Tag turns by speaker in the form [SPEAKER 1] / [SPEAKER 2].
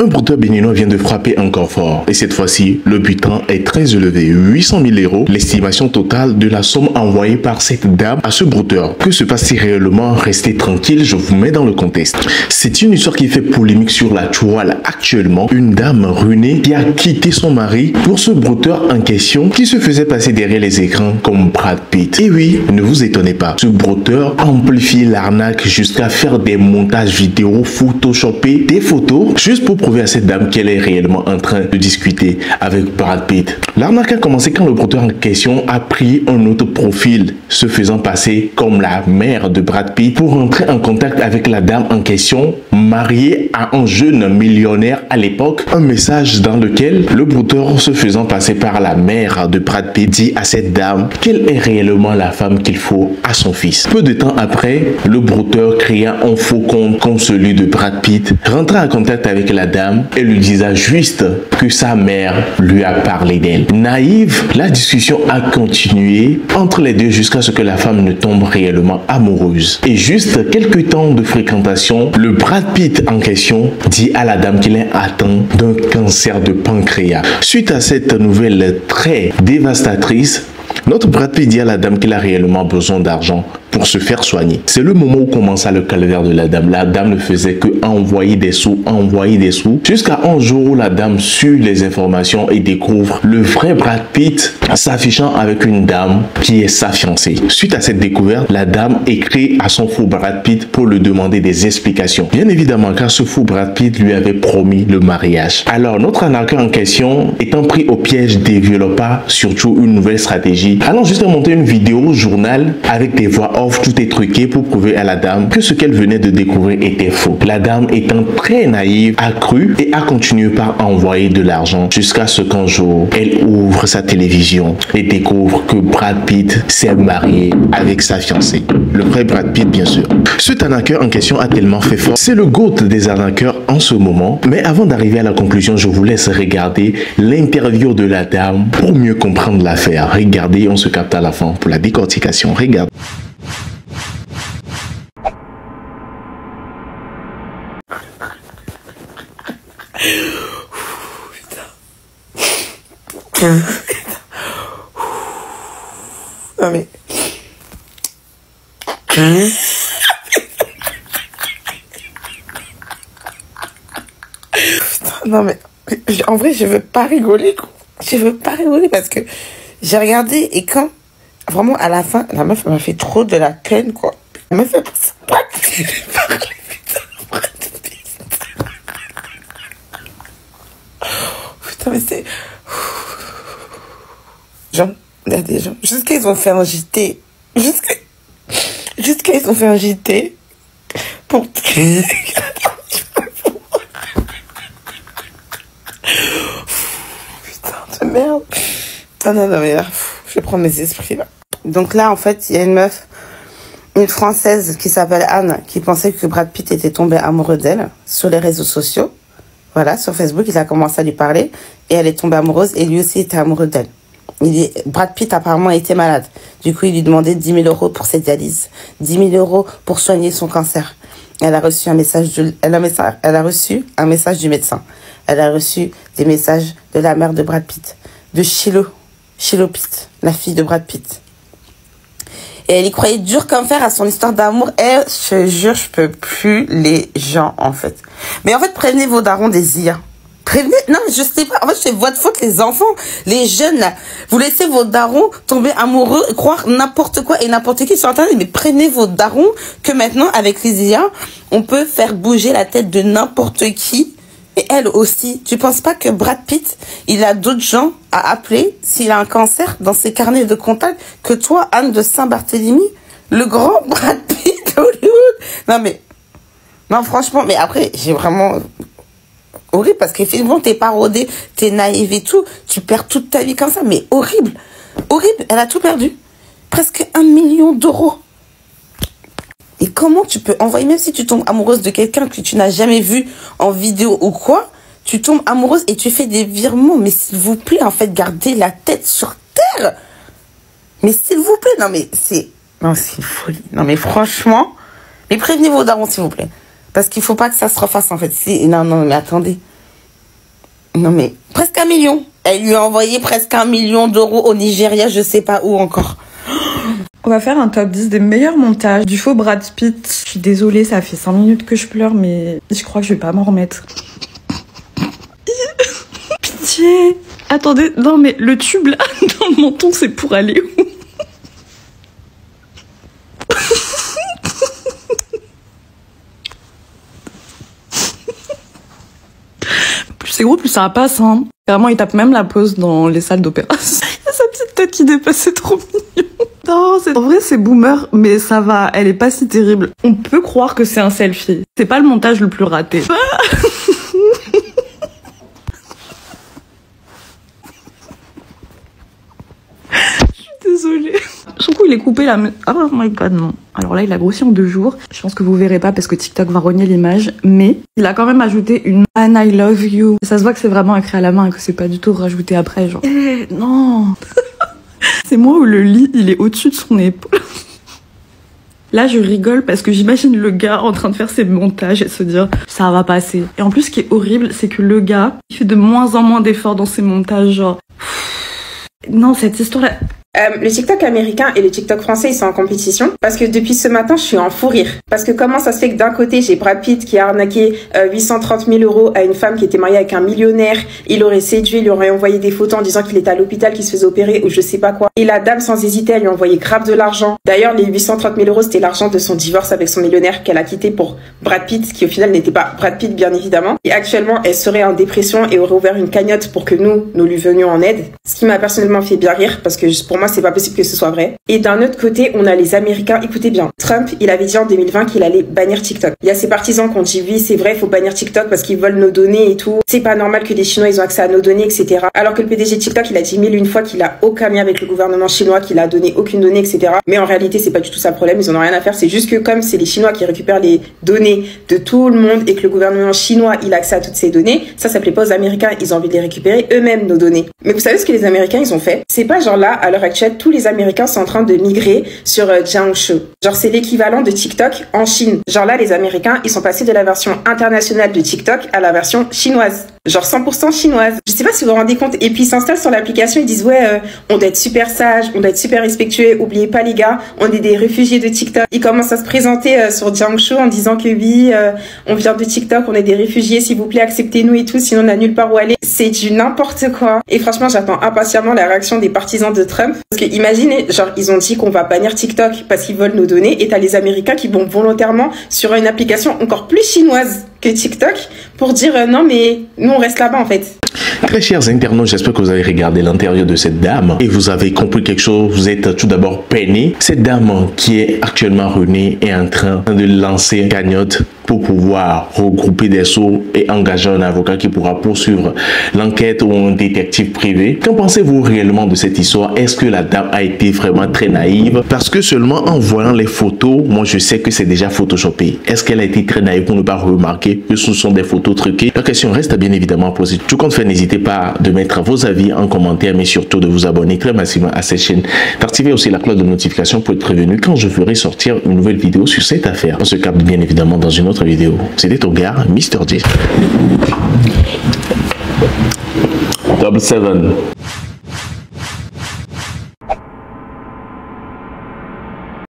[SPEAKER 1] Un brouteur béninois vient de frapper encore fort. Et cette fois-ci, le butin est très élevé. 800 000 euros, l'estimation totale de la somme envoyée par cette dame à ce brouteur. Que se passe-t-il réellement? Restez tranquille, je vous mets dans le contexte. C'est une histoire qui fait polémique sur la toile actuellement. Une dame ruinée qui a quitté son mari pour ce brouteur en question qui se faisait passer derrière les écrans comme Brad Pitt. Et oui, ne vous étonnez pas, ce brouteur amplifie l'arnaque jusqu'à faire des montages vidéo, photoshopper des photos juste pour prouver à cette dame qu'elle est réellement en train de discuter avec Brad Pitt. L'arnaque a commencé quand le brouteur en question a pris un autre profil, se faisant passer comme la mère de Brad Pitt pour entrer en contact avec la dame en question, mariée à un jeune millionnaire à l'époque. Un message dans lequel le brouteur, se faisant passer par la mère de Brad Pitt, dit à cette dame qu'elle est réellement la femme qu'il faut à son fils. Peu de temps après, le brouteur créa un faux compte comme celui de Brad Pitt, rentra en contact avec la dame et lui disa juste que sa mère lui a parlé d'elle. Naïve, la discussion a continué entre les deux jusqu'à ce que la femme ne tombe réellement amoureuse. Et juste quelques temps de fréquentation, le Brad Pitt en question dit à la dame qu'il est atteint d'un cancer de pancréas. Suite à cette nouvelle très dévastatrice, notre Brad Pitt dit à la dame qu'il a réellement besoin d'argent pour se faire soigner. C'est le moment où commença le calvaire de la dame. La dame ne faisait que envoyer des sous, jusqu'à un jour où la dame suit les informations et découvre le vrai Brad Pitt s'affichant avec une dame qui est sa fiancée. Suite à cette découverte, la dame écrit à son faux Brad Pitt pour lui demander des explications. Bien évidemment, car ce faux Brad Pitt lui avait promis le mariage. Alors, notre arnaqueur en question, étant pris au piège, développa surtout une nouvelle stratégie, allant juste monter une vidéo journal avec des voix off, tout est truqué pour prouver à la dame que ce qu'elle venait de découvrir était faux. La dame étant très naïve, a cru et a continué par envoyer de l'argent jusqu'à ce qu'un jour, elle ouvre sa télévision et découvre que Brad Pitt s'est marié avec sa fiancée. Le vrai Brad Pitt, bien sûr. Cet arnaqueur en question a tellement fait fort. C'est le GOAT des arnaqueurs en ce moment. Mais avant d'arriver à la conclusion, je vous laisse regarder l'interview de la dame pour mieux comprendre l'affaire. Regardez, on se capte à la fin pour la décortication. Regarde.
[SPEAKER 2] Non mais... Non mais... En vrai, je veux pas rigoler, quoi. Je veux pas rigoler parce que j'ai regardé et quand... Vraiment, à la fin, la meuf m'a fait trop de la peine, quoi. La meuf, elle pas... Putain, mais c'est... Genre, il y a des gens... Jusqu'à ils ont fait un JT. Jusqu'à ils ont fait un JT pour... Putain de merde. Ah non, non, mais là, je vais prendre mes esprits, là. Donc là, en fait, il y a une meuf, une Française qui s'appelle Anne, qui pensait que Brad Pitt était tombé amoureux d'elle sur les réseaux sociaux. Voilà, sur Facebook, il a commencé à lui parler et elle est tombée amoureuse et lui aussi était amoureux d'elle. Brad Pitt apparemment était malade. Du coup, il lui demandait 10 000 euros pour ses dialyses, 10 000 euros pour soigner son cancer. Elle a reçu un message elle a reçu un message du médecin. Elle a reçu des messages de la mère de Brad Pitt, de Shiloh Pitt, la fille de Brad Pitt. Et elle y croyait dur comme fer à son histoire d'amour. Et je te jure, je peux plus les gens, en fait. Mais en fait, prévenez vos darons des IA. Prévenez, non, je sais pas. En fait, c'est votre faute, les enfants, les jeunes, là. Vous laissez vos darons tomber amoureux, croire n'importe quoi et n'importe qui sur Internet. Mais prévenez vos darons que maintenant, avec les IA, on peut faire bouger la tête de n'importe qui. Et elle aussi. Tu penses pas que Brad Pitt, il a d'autres gens à appeler s'il a un cancer dans ses carnets de contact que toi, Anne de Saint-Barthélemy, le grand Brad Pitt Hollywood? Non, mais... Non, franchement, mais après, j'ai vraiment... Horrible, parce qu'effectivement, t'es parodé, t'es naïve et tout, tu perds toute ta vie comme ça, mais horrible. Horrible, elle a tout perdu. Presque 1 million d'euros. Et comment tu peux envoyer, même si tu tombes amoureuse de quelqu'un que tu n'as jamais vu en vidéo ou quoi, tu tombes amoureuse et tu fais des virements. Mais s'il vous plaît, en fait, gardez la tête sur terre. Mais s'il vous plaît, non mais c'est... Non, c'est une folie. Non mais franchement, mais prévenez vos darons, s'il vous plaît. Parce qu'il faut pas que ça se refasse, en fait. Non, non, mais attendez. Non mais, presque 1 million. Elle lui a envoyé presque 1 million d'euros au Nigeria, je sais pas où encore.
[SPEAKER 3] On va faire un top 10 des meilleurs montages du faux Brad Pitt. Je suis désolée, ça fait 5 minutes que je pleure, mais je crois que je vais pas m'en remettre. Pitié. Attendez, non mais le tube là, dans le menton, c'est pour aller où? Plus c'est gros, plus ça passe, hein. Vraiment, il tape même la pose dans les salles d'opération. Il y a sa petite tête qui dépasse, c'est trop mignon. Non, en vrai, c'est boomer, mais ça va, elle est pas si terrible. On peut croire que c'est un selfie. C'est pas le montage le plus raté. Désolée. Je trouve qu'il est coupé là. Oh my god, non. Alors là, il a grossi en 2 jours. Je pense que vous verrez pas parce que TikTok va rogner l'image. Mais il a quand même ajouté une And I love you. Ça se voit que c'est vraiment écrit à la main et que c'est pas du tout rajouté après. Genre, non. C'est moi où le lit, il est au-dessus de son épaule. Là, je rigole parce que j'imagine le gars en train de faire ses montages et se dire ça va passer. Et en plus, ce qui est horrible, c'est que le gars, il fait de moins en moins d'efforts dans ses montages. Genre, non, cette histoire-là.
[SPEAKER 4] Le TikTok américain et le TikTok français, ils sont en compétition parce que depuis ce matin, je suis en fou rire. Parce que comment ça se fait que d'un côté, j'ai Brad Pitt qui a arnaqué 830 000 euros à une femme qui était mariée avec un millionnaire. Il aurait séduit, il lui aurait envoyé des photos en disant qu'il était à l'hôpital, qu'il se faisait opérer ou je sais pas quoi. Et la dame, sans hésiter, elle lui a envoyé grave de l'argent. D'ailleurs, les 830 000 euros, c'était l'argent de son divorce avec son millionnaire qu'elle a quitté pour Brad Pitt, qui au final n'était pas Brad Pitt, bien évidemment. Et actuellement, elle serait en dépression et aurait ouvert une cagnotte pour que nous lui venions en aide. Ce qui m'a personnellement fait bien rire parce que pour moi, c'est pas possible que ce soit vrai. Et d'un autre côté, on a les Américains. Écoutez bien, Trump, il avait dit en 2020 qu'il allait bannir TikTok. Il y a ses partisans qui ont dit oui, c'est vrai, il faut bannir TikTok parce qu'ils volent nos données et tout. C'est pas normal que les Chinois, ils ont accès à nos données, etc. Alors que le PDG de TikTok, il a dit 1001 fois qu'il a aucun lien avec le gouvernement chinois, qu'il a donné aucune donnée, etc. Mais en réalité, c'est pas du tout ça le problème. Ils en ont rien à faire. C'est juste que comme c'est les Chinois qui récupèrent les données de tout le monde et que le gouvernement chinois, il a accès à toutes ces données, ça plaît pas aux Américains. Ils ont envie de les récupérer eux-mêmes, nos données. Mais vous savez ce que les Américains, ils ont fait? C'est pas genre là, à l'heure actuelle, tous les Américains sont en train de migrer sur Jiangsu. Genre c'est l'équivalent de TikTok en Chine. Genre là les Américains ils sont passés de la version internationale de TikTok à la version chinoise. Genre 100% chinoise. Je sais pas si vous vous rendez compte. Et puis ils s'installent sur l'application, ils disent ouais on doit être super sage, on doit être super respectueux. Oubliez pas les gars, on est des réfugiés de TikTok. Ils commencent à se présenter sur Jiangsu en disant que oui on vient de TikTok, on est des réfugiés, s'il vous plaît acceptez-nous et tout, sinon on n'a nulle part où aller. C'est du n'importe quoi. Et franchement j'attends impatiemment la réaction des partisans de Trump. Parce que imaginez, genre ils ont dit qu'on va bannir TikTok parce qu'ils volent nos données et t'as les Américains qui vont volontairement sur une application encore plus chinoise que TikTok pour dire non mais nous on reste là-bas en fait.
[SPEAKER 1] Très chers internautes, j'espère que vous avez regardé l'intérieur de cette dame et vous avez compris quelque chose. Vous êtes tout d'abord peiné. Cette dame qui est actuellement renée est en train de lancer une cagnotte pour pouvoir regrouper des sous et engager un avocat qui pourra poursuivre l'enquête ou un détective privé. Qu'en pensez-vous réellement de cette histoire? Est-ce que la dame a été vraiment très naïve? Parce que seulement en voyant les photos, moi je sais que c'est déjà photoshopé. Est-ce qu'elle a été très naïve pour ne pas remarquer que ce sont des photos truquées? La question reste bien évidemment posée. Tout compte fait, n'hésitez pas de mettre vos avis en commentaire, mais surtout de vous abonner très massivement à cette chaîne, d'activer aussi la cloche de notification pour être prévenu quand je ferai sortir une nouvelle vidéo sur cette affaire. On se capte bien évidemment dans une autre vidéo. C'était ton gars, Mr. J. Double 7.